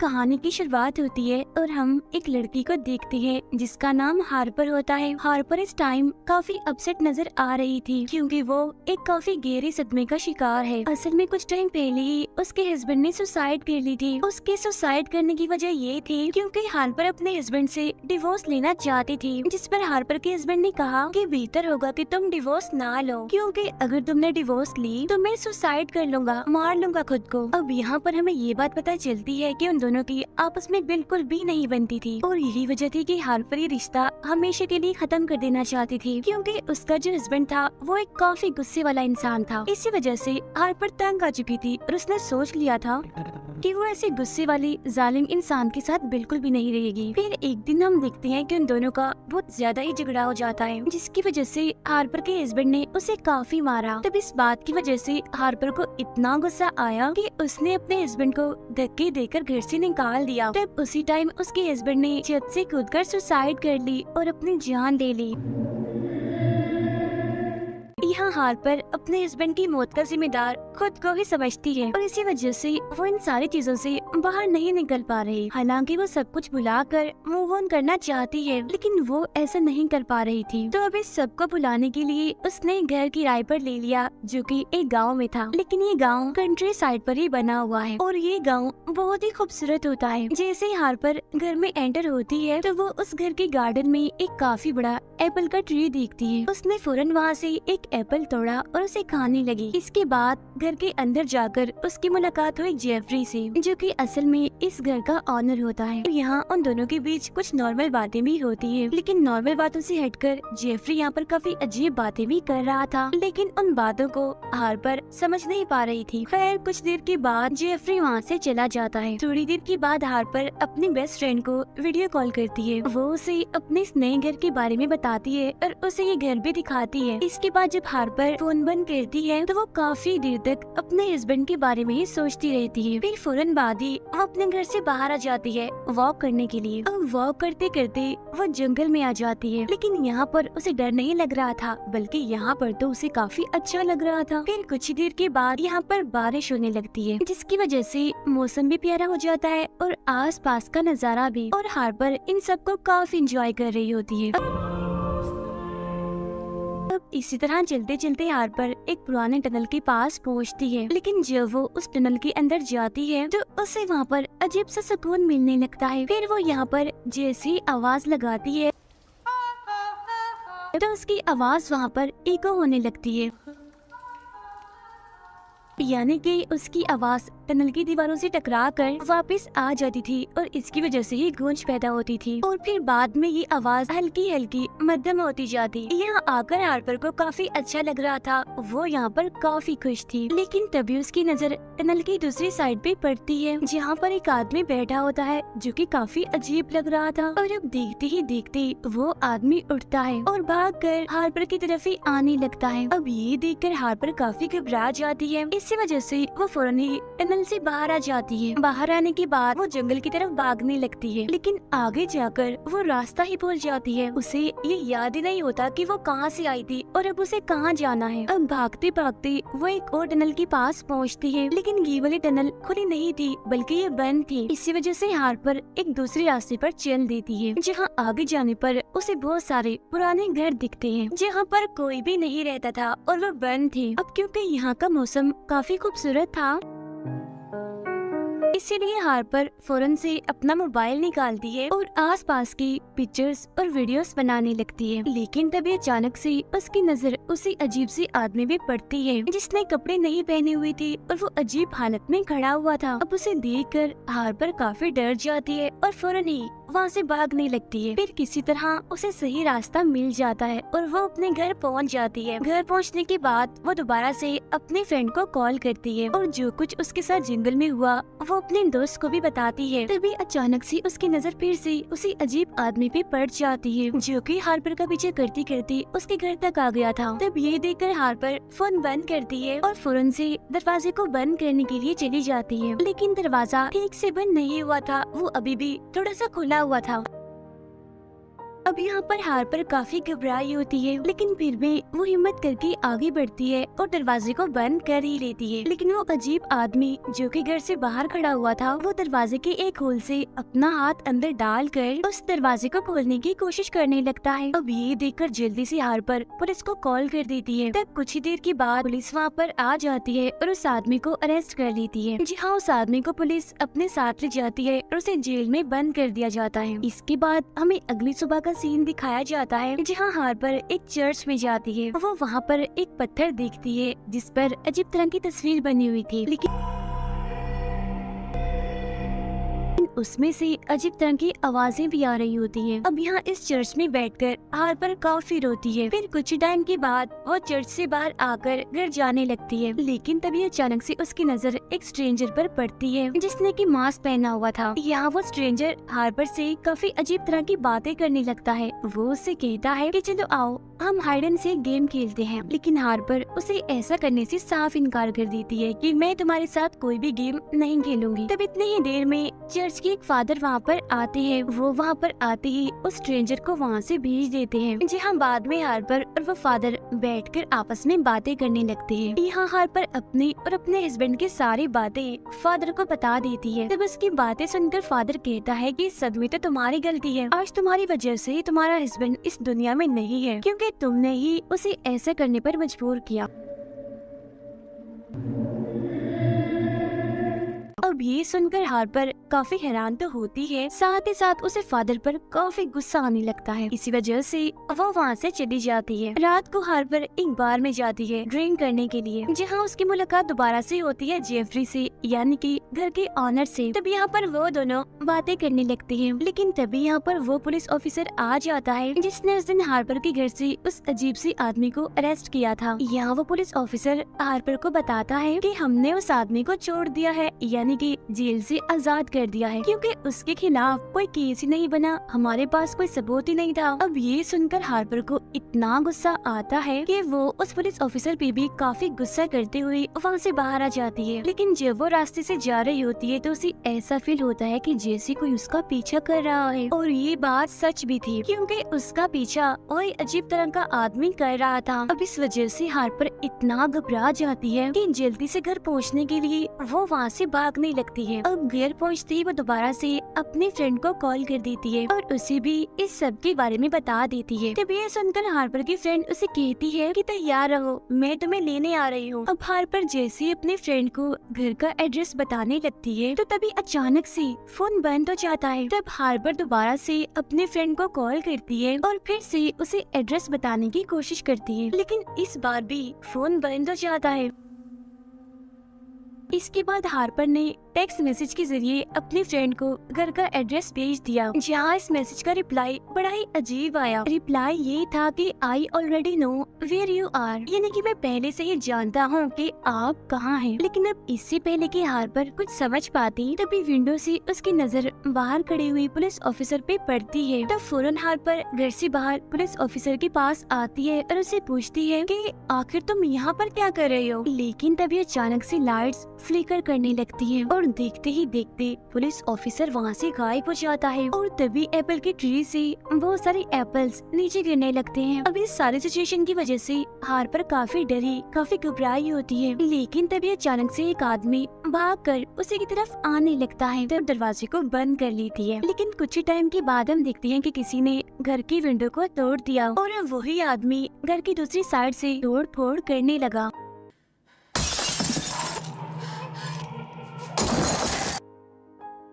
कहानी की शुरुआत होती है और हम एक लड़की को देखते हैं जिसका नाम हार्पर होता है। हार्पर इस टाइम काफी अपसेट नजर आ रही थी क्योंकि वो एक काफी गहरे सदमे का शिकार है। असल में कुछ टाइम पहले ही उसके हस्बैंड ने सुसाइड कर ली थी। उसके सुसाइड करने की वजह ये थी क्योंकि हार्पर अपने हस्बैंड से डिवोर्स लेना चाहती थी, जिस पर हार्पर के हस्बैंड ने कहा कि बेहतर होगा कि तुम डिवोर्स ना लो, क्योंकि अगर तुमने डिवोर्स ली तो मैं सुसाइड कर लूंगा, मार लूंगा खुद को। अब यहाँ पर हमें ये बात पता चलती है कि उन दोनों की आपस में बिल्कुल भी नहीं बनती थी और यही वजह थी कि हार्पर ये रिश्ता हमेशा के लिए खत्म कर देना चाहती थी, क्योंकि उसका जो हस्बैंड था वो एक काफी गुस्से वाला इंसान था। इसी वजह से हार्पर तंग आ चुकी थी और उसने सोच लिया था कि वो ऐसे गुस्से वाली जालिम इंसान के साथ बिल्कुल भी नहीं रहेगी। फिर एक दिन हम देखते हैं कि उन दोनों का बहुत ज्यादा ही झगड़ा हो जाता है, जिसकी वजह से हार्पर के हस्बैंड ने उसे काफी मारा। तब इस बात की वजह से हार्पर को इतना गुस्सा आया कि उसने अपने हस्बैंड को धक्के देकर घर से निकाल दिया। तब उसी टाइम उसके हस्बैंड ने छत से कूदकर सुसाइड कर ली और अपनी जान ले ली। यहाँ हार्पर अपने हस्बैंड की मौत का जिम्मेदार खुद को ही समझती है और इसी वजह से वो इन सारी चीजों से बाहर नहीं निकल पा रही। हालांकि वो सब कुछ भुलाकर मूव ऑन करना चाहती है, लेकिन वो ऐसा नहीं कर पा रही थी। तो अब इस सब को भुलाने के लिए उसने घर किराए पर ले लिया, जो कि एक गांव में था। लेकिन ये गांव कंट्री साइड पर ही बना हुआ है और ये गांव बहुत ही खूबसूरत होता है। जैसे ही हार्पर घर में एंटर होती है तो वो उस घर के गार्डन में एक काफी बड़ा एप्पल का ट्री देखती है। उसने फौरन वहाँ से एक एप्पल तोड़ा और उसे खाने लगी। इसके बाद घर के अंदर जाकर उसकी मुलाकात हुई जेफरी से, जो कि असल में इस घर का ऑनर होता है। यहाँ उन दोनों के बीच कुछ नॉर्मल बातें भी होती है, लेकिन नॉर्मल बातों से हटकर जेफरी यहाँ पर काफी अजीब बातें भी कर रहा था, लेकिन उन बातों को हार्पर समझ नहीं पा रही थी। खैर कुछ देर के बाद जेफरी वहाँ से चला जाता है। थोड़ी देर के बाद हार्पर अपनी बेस्ट फ्रेंड को वीडियो कॉल करती है। वो उसे अपने इस नए घर के बारे में बताती है और उसे ये घर भी दिखाती है। इसके बाद जब हार्पर फोन बंद करती है तो वो काफी देर तक अपने हस्बैंड के बारे में ही सोचती रहती है। फिर फौरन बाद ही वो अपने घर से बाहर आ जाती है वॉक करने के लिए। अब वॉक करते करते वो जंगल में आ जाती है, लेकिन यहाँ पर उसे डर नहीं लग रहा था, बल्कि यहाँ पर तो उसे काफी अच्छा लग रहा था। फिर कुछ ही देर के बाद यहाँ पर बारिश होने लगती है, जिसकी वजह से मौसम भी प्यारा हो जाता है और आस पास का नजारा भी, और हार्पर इन सबको काफी इंजॉय कर रही होती है। अब इसी तरह चलते चलते हार्पर एक पुराने टनल के पास पहुंचती है, लेकिन जब वो उस टनल के अंदर जाती है तो उसे वहाँ पर अजीब सा सुकून मिलने लगता है। फिर वो यहाँ पर जैसी आवाज लगाती है तो उसकी आवाज वहाँ पर इको होने लगती है, यानी कि उसकी आवाज टनल की दीवारों से टकराकर वापस आ जाती थी और इसकी वजह से ही गूंज पैदा होती थी। और फिर बाद में ये आवाज हल्की हल्की मध्यम होती जाती। यहाँ आकर हार्पर को काफी अच्छा लग रहा था, वो यहाँ पर काफी खुश थी। लेकिन तभी उसकी नजर टनल की दूसरी साइड पे पड़ती है, जहाँ पर एक आदमी बैठा होता है जो कि काफी अजीब लग रहा था। और अब देखते ही देखते वो आदमी उठता है और भागकर हार्पर की तरफ ही आने लगता है। अब ये देखकर हार्पर काफी घबरा जाती है। इसी वजह से वो फौरन ही टनल से बाहर आ जाती है। बाहर आने के बाद वो जंगल की तरफ भागने लगती है, लेकिन आगे जाकर वो रास्ता ही भूल जाती है। उसे ये याद ही नहीं होता कि वो कहाँ से आई थी और अब उसे कहाँ जाना है। अब भागते भागते वो एक और टनल के पास पहुँचती है, लेकिन ये वाली टनल खुली नहीं थी बल्कि ये बंद थी। इसी वजह से हार्पर एक दूसरे रास्ते पर चल देती है, जहाँ आगे जाने पर उसे बहुत सारे पुराने घर दिखते हैं, जहाँ पर कोई भी नहीं रहता था और वो बंद थे। अब क्योंकि यहाँ का मौसम काफी खूबसूरत था, इसीलिए हार्पर फौरन से अपना मोबाइल निकालती है और आसपास की पिक्चर्स और वीडियोस बनाने लगती है। लेकिन तभी अचानक से उसकी नजर उसी अजीब सी आदमी पे पड़ती है, जिसने कपड़े नहीं पहने हुए थे और वो अजीब हालत में खड़ा हुआ था। अब उसे देखकर हार्पर काफी डर जाती है और फौरन ही वहाँ से भागने लगती है। फिर किसी तरह उसे सही रास्ता मिल जाता है और वो अपने घर पहुँच जाती है। घर पहुँचने के बाद वो दोबारा से अपने फ्रेंड को कॉल करती है और जो कुछ उसके साथ जंगल में हुआ वो अपने दोस्त को भी बताती है। तभी अचानक से उसकी नजर फिर से उसी अजीब आदमी पे पड़ जाती है, जो कि हार्पर का पीछे करती करती उसके घर तक आ गया था। तब ये देखकर हार्पर फोन बंद करती है और फौरन से दरवाजे को बंद करने के लिए चली जाती है, लेकिन दरवाजा ठीक से बंद नहीं हुआ था, वो अभी भी थोड़ा सा खुला हुआ था। अब यहाँ पर हार्पर काफी घबराई होती है, लेकिन फिर भी वो हिम्मत करके आगे बढ़ती है और दरवाजे को बंद कर ही लेती है। लेकिन वो अजीब आदमी जो कि घर से बाहर खड़ा हुआ था, वो दरवाजे के एक होल से अपना हाथ अंदर डालकर उस दरवाजे को खोलने की कोशिश करने लगता है। अब ये देखकर जल्दी से हार्पर पुलिस को कॉल कर देती है। तब कुछ ही देर के बाद पुलिस वहाँ पर आ जाती है और उस आदमी को अरेस्ट कर लेती है। जी हाँ, उस आदमी को पुलिस अपने साथ ले जाती है और उसे जेल में बंद कर दिया जाता है। इसके बाद हमें अगली सुबह का सीन दिखाया जाता है, जहाँ हार्पर एक चर्च में जाती है। वो वहाँ पर एक पत्थर देखती है जिस पर अजीब तरह की तस्वीर बनी हुई थी, लेकिन उसमें से अजीब तरह की आवाजें भी आ रही होती हैं। अब यहाँ इस चर्च में बैठकर हार्पर काफी रोती है। फिर कुछ टाइम के बाद वो चर्च से बाहर आकर घर जाने लगती है, लेकिन तभी अचानक से उसकी नजर एक स्ट्रेंजर पर पड़ती है जिसने की मास्क पहना हुआ था। यहाँ वो स्ट्रेंजर हार्पर से काफी अजीब तरह की बातें करने लगता है। वो उससे कहता है कि चलो आओ हम हाइड एंड सीक गेम खेलते हैं, लेकिन हार्पर उसे ऐसा करने से साफ इनकार कर देती है कि मैं तुम्हारे साथ कोई भी गेम नहीं खेलूंगी। तब इतनी ही देर में चर्च के एक फादर वहाँ पर आते हैं। वो वहाँ पर आते ही उस स्ट्रेंजर को वहाँ से भेज देते हैं। जी हाँ, बाद में हार्पर और वो फादर बैठकर आपस में बातें करने लगते हैं। यहाँ हार्पर अपनी और अपने हस्बैंड की सारी बातें फादर को बता देती है। तब उसकी बातें सुनकर फादर कहता है कि सब में तो तुम्हारी गलती है, आज तुम्हारी वजह से ही तुम्हारा हस्बैंड इस दुनिया में नहीं है, क्योंकि तुमने ही उसे ऐसा करने पर मजबूर किया। अब ये सुनकर हार्पर काफी हैरान तो होती है, साथ ही साथ उसे फादर पर काफी गुस्सा आने लगता है। इसी वजह से वो वहाँ से चली जाती है। रात को हार्पर एक बार में जाती है ड्रिंक करने के लिए, जहाँ उसकी मुलाकात दोबारा से होती है जेफरी से, यानी कि घर के ऑनर से। तब यहाँ पर वो दोनों बातें करने लगते हैं, लेकिन तभी यहाँ पर वो पुलिस ऑफिसर आ जाता है जिसने उस दिन हार्पर के घर से उस अजीब सी आदमी को अरेस्ट किया था। यहाँ वो पुलिस ऑफिसर हार्पर को बताता है कि हमने उस आदमी को छोड़ दिया है, यानी कि जेल से आजाद कर दिया है, क्योंकि उसके खिलाफ कोई केस ही नहीं बना, हमारे पास कोई सबूत ही नहीं था। अब ये सुनकर हार्पर को इतना गुस्सा आता है कि वो उस पुलिस ऑफिसर पे भी काफी गुस्सा करते हुए वहाँ से बाहर आ जाती है। लेकिन जब वो रास्ते से जा रही होती है तो उसे ऐसा फील होता है कि जैसे कोई उसका पीछा कर रहा है, और ये बात सच भी थी, क्योंकि उसका पीछा वही अजीब तरह का आदमी कर रहा था। अब इस वजह से हार्पर इतना घबरा जाती है कि जल्दी से घर पहुँचने के लिए वो वहाँ से भागने लगती है। अब घर पहुँचते ही वो दोबारा से अपने फ्रेंड को कॉल कर देती है और उसे भी इस सब के बारे में बता देती है। तब ये सुनकर हार्पर की फ्रेंड उसे कहती है कि तैयार रहो, मैं तुम्हें लेने आ रही हूँ। अब हार्पर जैसे ही अपने फ्रेंड को घर का एड्रेस बताने लगती है तो तभी अचानक से फोन बंद हो जाता है। तब हार्पर दोबारा से अपने फ्रेंड को कॉल करती है और फिर से उसे एड्रेस बताने की कोशिश करती है, लेकिन इस बार भी फोन बंद हो जाता है। इसके बाद हार्पर ने टेक्स्ट मैसेज के जरिए अपने फ्रेंड को घर का एड्रेस भेज दिया, जहाँ इस मैसेज का रिप्लाई बड़ा ही अजीब आया। रिप्लाई ये था कि I already know where you are, यानी कि मैं पहले से ही जानता हूँ कि आप कहाँ हैं। लेकिन अब इससे पहले कि हार्पर कुछ समझ पाती, तभी विंडो से उसकी नजर बाहर खड़ी हुई पुलिस ऑफिसर पे पड़ती है। तब फौरन हार्पर घर से बाहर पुलिस ऑफिसर के पास आती है और उसे पूछती है कि आखिर तुम यहाँ पर क्या कर रहे हो। लेकिन तभी अचानक से लाइट्स फ्लिकर करने लगती हैं और देखते ही देखते पुलिस ऑफिसर वहाँ से गायब हो जाता है। और तभी एप्पल के ट्री से बहुत सारे एप्पल्स नीचे गिरने लगते हैं। अब इस सारी सिचुएशन की वजह से हार्पर काफी डरी, काफी घबराई होती है। लेकिन तभी अचानक से एक आदमी भागकर उसी की तरफ आने लगता है, तब दरवाजे को बंद कर लेती है। लेकिन कुछ ही टाइम के बाद हम देखते हैं कि किसी ने घर की विंडो को तोड़ दिया और वही आदमी घर की दूसरी साइड से तोड़ फोड़ करने लगा।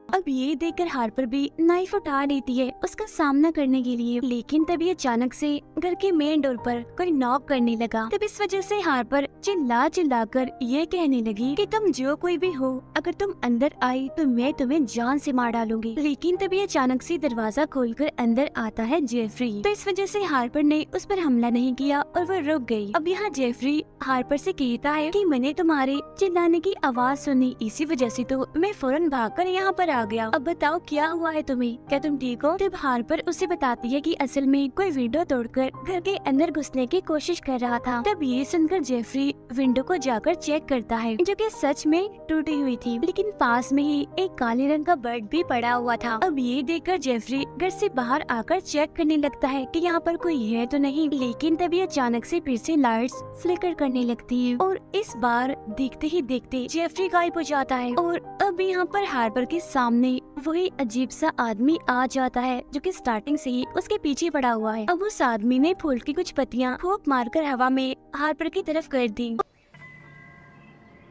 अब ये देखकर हार्पर भी नाइफ उठा लेती है उसका सामना करने के लिए। लेकिन तभी अचानक से घर के मेन डोर पर कोई नॉक करने लगा। तब इस वजह से हार्पर चिल्ला कर ये कहने लगी कि तुम जो कोई भी हो, अगर तुम अंदर आई तो मैं तुम्हें जान से मार डालूंगी। लेकिन तभी अचानक से दरवाजा खोलकर अंदर आता है जेफरी। तो इस वजह से हार्पर ने उस पर हमला नहीं किया और वो रुक गई। अब यहाँ जेफरी हार्पर से कहता है कि मैंने तुम्हारे चिल्लाने की आवाज सुनी, इसी वजह से तो मैं फौरन भागकर यहाँ पर आ गया। अब बताओ क्या हुआ है तुम्हें, क्या तुम ठीक हो? तब हार्पर उसे बताती है कि असल में कोई विंडो तोड़कर घर के अंदर घुसने की कोशिश कर रहा था। तब ये सुनकर जेफरी विंडो को जाकर चेक करता है, जो कि सच में टूटी हुई थी, लेकिन पास में ही एक काले रंग का बर्ड भी पड़ा हुआ था। अब ये देखकर जेफरी घर से बाहर आकर चेक करने लगता है कि यहाँ पर कोई है तो नहीं, लेकिन तभी अचानक से फिर से लाइट्स फ्लिकर करने लगती है और इस बार देखते ही देखते जेफरी गायब हो जाता है। और अब यहाँ पर हार्पर के सामने वही अजीब सा आदमी आ जाता है, जो कि स्टार्टिंग से ही उसके पीछे पड़ा हुआ है। अब उस आदमी ने फूल की कुछ पत्तियां फूंक मारकर हवा में हार्पर की तरफ कर दी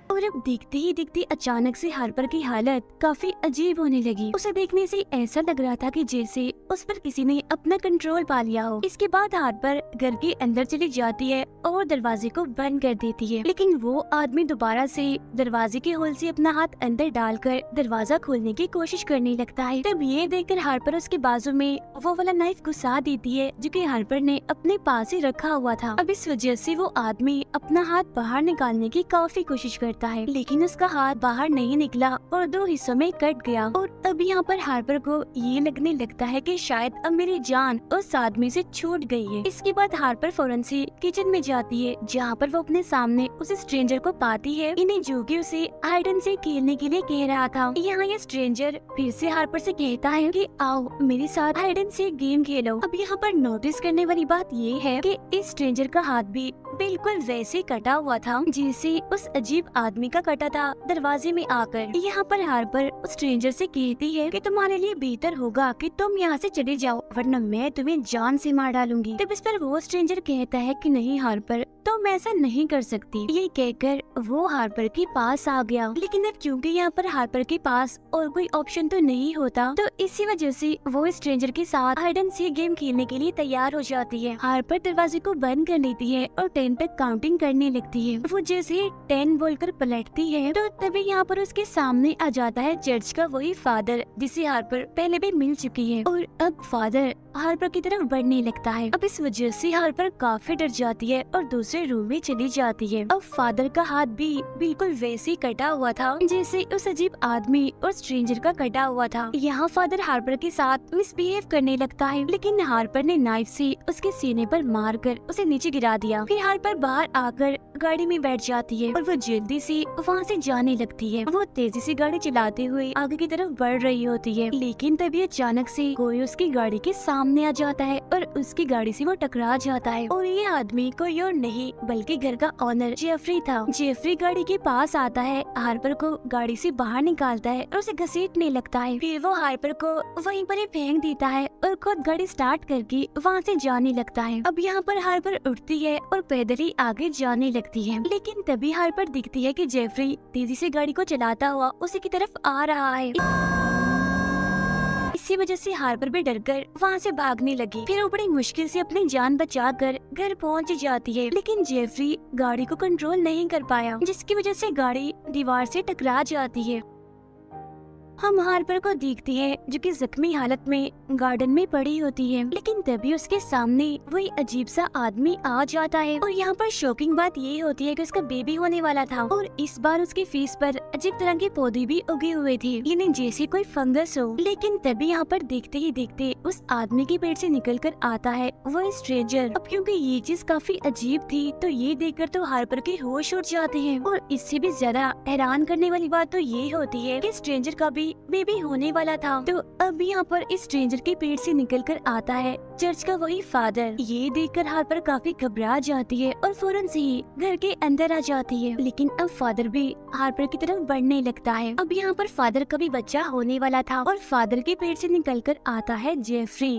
और अब देखते ही देखते अचानक से हार्पर की हालत काफी अजीब होने लगी। उसे देखने से ऐसा लग रहा था कि जैसे उस पर किसी ने अपना कंट्रोल पा लिया हो। इसके बाद हार्पर घर के अंदर चली जाती है और दरवाजे को बंद कर देती है, लेकिन वो आदमी दोबारा से दरवाजे के होल से अपना हाथ अंदर डालकर दरवाजा खोलने की कोशिश करने लगता है। तब ये देखकर हार्पर उसके बाजू में वो वाला नाइफ घुसा देती है, जो कि हार्पर ने अपने पास ही रखा हुआ था। अब इस वजह से वो आदमी अपना हाथ बाहर निकालने की काफी कोशिश करता है, लेकिन उसका हाथ बाहर नहीं निकला और दो हिस्सों में कट गया। और अब यहाँ पर हार्पर को ये लगने लगता है कि शायद अब मेरी जान उस आदमी से छूट गई है। इसके बाद हार्पर फौरन से किचन में जाती है, जहाँ पर वो अपने सामने उस स्ट्रेंजर को पाती है, इन्हें जो कि उसे हाइड एंड सीक खेलने के लिए कह रहा था। यहाँ ये स्ट्रेंजर फिर से हार्पर से कहता है कि आओ मेरे साथ हाइड एंड सीक गेम खेलो। अब यहाँ पर नोटिस करने वाली बात ये है कि इस स्ट्रेंजर का हाथ भी बिल्कुल वैसे कटा हुआ था जैसे उस अजीब आदमी का कटा था दरवाजे में आकर। यहाँ पर हार्पर उस स्ट्रेंजर से कहती है कि तुम्हारे लिए बेहतर होगा कि तुम यहाँ से चले जाओ, वरना मैं तुम्हें जान से मार डालूंगी। तब इस पर वो स्ट्रेंजर कहता है कि नहीं हार्पर, तुम ऐसा नहीं कर सकती। ये कहकर वो हार्पर के पास आ गया, लेकिन अब क्योंकि यहाँ पर हार्पर के पास और कोई ऑप्शन तो नहीं होता, तो इसी वजह से वो स्ट्रेंजर के साथ हाइड एंड सीक गेम खेलने के लिए तैयार हो जाती है। हार्पर दरवाजे को बंद कर लेती है और 10 तक काउंटिंग करने लगती है। वो जैसे 10 बोलकर पलटती है तो तभी यहाँ पर उसके सामने आ जाता है चर्च का वही फादर, जिसे हार्पर पहले भी मिल चुकी है। और अब फादर हार्पर की तरफ बढ़ने लगता है। अब इस वजह से हार्पर काफी डर जाती है और दूसरे रूम में चली जाती है। अब फादर का हाथ भी बिल्कुल वैसे ही कटा हुआ था जैसे उस अजीब आदमी और स्ट्रेंजर का कटा हुआ था। यहाँ फादर हार्पर के साथ मिसबिहेव करने लगता है, लेकिन हार्पर ने नाइफ से उसके सीने पर मारकर उसे नीचे गिरा दिया। फिर हार्पर बाहर आकर गाड़ी में बैठ जाती है और वो जल्दी से वहाँ से जाने लगती है। वो तेजी से गाड़ी चलाते हुए आगे की तरफ बढ़ रही होती है, लेकिन तभी अचानक से कोई उसकी गाड़ी के सामने आ जाता है और उसकी गाड़ी से वो टकरा जाता है। और ये आदमी कोई और नहीं बल्कि घर का ऑनर जेफरी था। जेफरी गाड़ी के पास आता है, हार्पर को गाड़ी से बाहर निकालता है और उसे घसीटने लगता है। फिर वो हार्पर को वहीं पर ही फेंक देता है और खुद गाड़ी स्टार्ट करके वहाँ से जाने लगता है। अब यहाँ पर हार्पर उठती है और पैदल ही आगे जाने लगती है, लेकिन तभी हार्पर दिखती है कि जेफरी तेजी से गाड़ी को चलाता हुआ उसी की तरफ आ रहा है। इसी वजह से हार्पर भी डरकर वहाँ से भागने लगी। फिर वो बड़ी मुश्किल से अपनी जान बचाकर घर पहुँच जाती है, लेकिन जेफरी गाड़ी को कंट्रोल नहीं कर पाया, जिसकी वजह से गाड़ी दीवार से टकरा जाती है। हम हार्पर को देखते हैं जो कि जख्मी हालत में गार्डन में पड़ी होती है, लेकिन तभी उसके सामने वही अजीब सा आदमी आ जाता है। और यहाँ पर शॉकिंग बात ये होती है कि उसका बेबी होने वाला था और इस बार उसके फेस पर अजीब तरह के पौधे भी उगे हुए थे, यानी जैसे कोई फंगस हो। लेकिन तभी यहाँ पर देखते ही देखते उस आदमी के पेट से निकल कर आता है वो स्ट्रेंजर। अब क्योंकि ये चीज काफी अजीब थी तो ये देखकर तो हार्पर के होश उड़ जाते हैं। और इससे भी ज्यादा हैरान करने वाली बात तो ये होती है कि स्ट्रेंजर का भी बेबी होने वाला था। तो अब यहाँ पर इस स्ट्रेंजर के पेट से निकलकर आता है चर्च का वही फादर। ये देखकर हार्पर काफी घबरा जाती है और फौरन से ही घर के अंदर आ जाती है, लेकिन अब फादर भी हार्पर की तरफ बढ़ने लगता है। अब यहाँ पर फादर का भी बच्चा होने वाला था और फादर के पेट से निकलकर आता है जेफरी।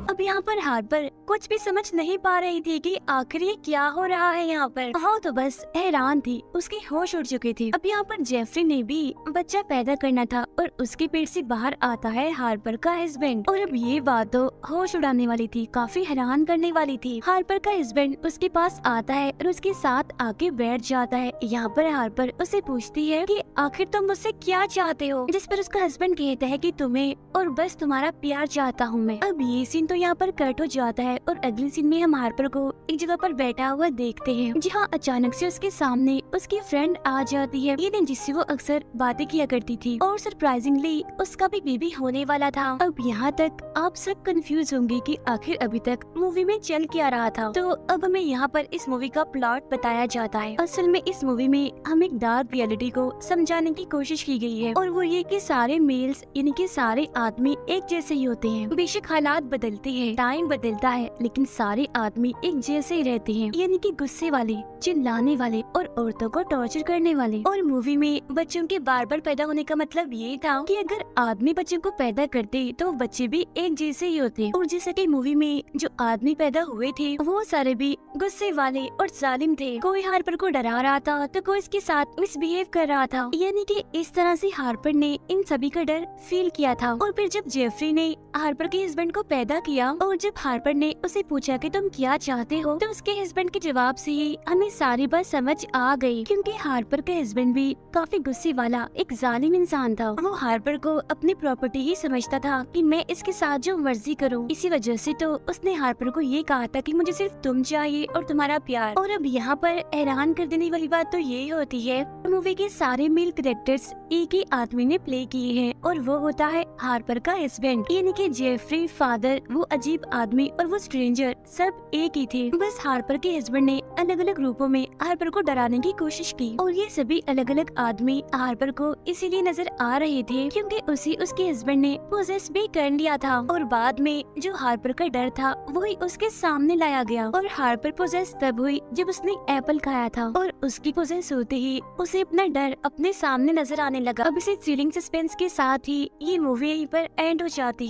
अब यहाँ पर हार्पर कुछ भी समझ नहीं पा रही थी कि आखिर ये क्या हो रहा है यहाँ पर। हाँ तो बस हैरान थी, उसके होश उड़ चुके थे। अब यहाँ पर जेफरी ने भी बच्चा पैदा करना था और उसके पेट से बाहर आता है हार्पर का हस्बैंड। और अब ये बात तो होश उड़ाने वाली थी, काफी हैरान करने वाली थी। हार्पर का हस्बैंड उसके पास आता है और उसके साथ आके बैठ जाता है। यहाँ पर हार्पर उसे पूछती है कि आखिर तुम मुझसे क्या चाहते हो, जिस पर उसका हस्बैंड कहता है कि तुम्हें और बस तुम्हारा प्यार चाहता हूँ मैं। अब ये सीन तो यहाँ पर कट हो जाता है और अगले सीन में हम हार्पर को एक जगह पर बैठा हुआ देखते हैं, जहाँ अचानक से उसके सामने उसकी फ्रेंड आ जाती है, ये जिससे वो अक्सर बातें किया करती थी, और सरप्राइजिंगली उसका भी बेबी होने वाला था। अब यहाँ तक आप सब कंफ्यूज होंगे कि आखिर अभी तक मूवी में चल क्या रहा था। तो अब हमें यहाँ पर इस मूवी का प्लॉट बताया जाता है। असल में इस मूवी में हम एक डार्क रियलिटी को समझाने की कोशिश की गई है, और वो ये कि सारे मेल्स यानी कि सारे आदमी एक जैसे ही होते हैं। बेशक हालात बदलते हैं, टाइम बदलता है, लेकिन सारे आदमी एक जैसे ही रहते हैं, यानी कि गुस्से वाले, चिल्लाने वाले और औरतों को टॉर्चर करने वाले। और मूवी में बच्चों के बार बार पैदा होने का मतलब ये था कि अगर आदमी बच्चों को पैदा करते तो बच्चे भी एक जैसे ही होते। और जैसे कि मूवी में जो आदमी पैदा हुए थे वो सारे भी गुस्से वाले और जालिम थे। कोई हार्पर को डरा रहा था तो कोई इसके साथ मिसबिहेव कर रहा था, यानी कि इस तरह से हार्पर ने इन सभी का डर फील किया था। और फिर जब जेफरी ने हार्पर के हस्बैंड को पैदा किया और जब हार्पर ने उसे पूछा कि तुम क्या चाहते हो, तो उसके हस्बैंड के जवाब से ही हमें सारी बात समझ आ गई, क्योंकि हार्पर का हस्बैंड भी काफी गुस्से वाला एक जालिम इंसान था। वो हार्पर को अपनी प्रॉपर्टी ही समझता था कि मैं इसके साथ जो मर्जी करूं। इसी वजह से तो उसने हार्पर को ये कहा था कि मुझे सिर्फ तुम चाहिए और तुम्हारा प्यार। और अब यहाँ पर हैरान कर देने वाली बात तो ये होती है, मूवी के सारे मेल कैरेक्टर्स एक ही आदमी ने प्ले किए हैं, और वो होता है हार्पर का हस्बैंड, यानी कि जेफरी, फादर, वो अजीब आदमी और वो स्ट्रेंजर सब एक ही थे। बस हार्पर के हस्बैंड ने अलग अलग रूपों में हार्पर को डराने की कोशिश की, और ये सभी अलग अलग आदमी हार्पर को इसीलिए नजर आ रहे थे क्योंकि उसे उसके हस्बैंड ने पोजेस भी कर लिया था। और बाद में जो हार्पर का डर था वही उसके सामने लाया गया, और हार्पर पोजेस तब हुई जब उसने एप्पल खाया था, और उसकी पोजेस होते ही उसे अपना डर अपने सामने नजर आने लगा। अब इसे थ्रिलिंग सस्पेंस के साथ ही ये मूवी यहीं पर एंड हो जाती है।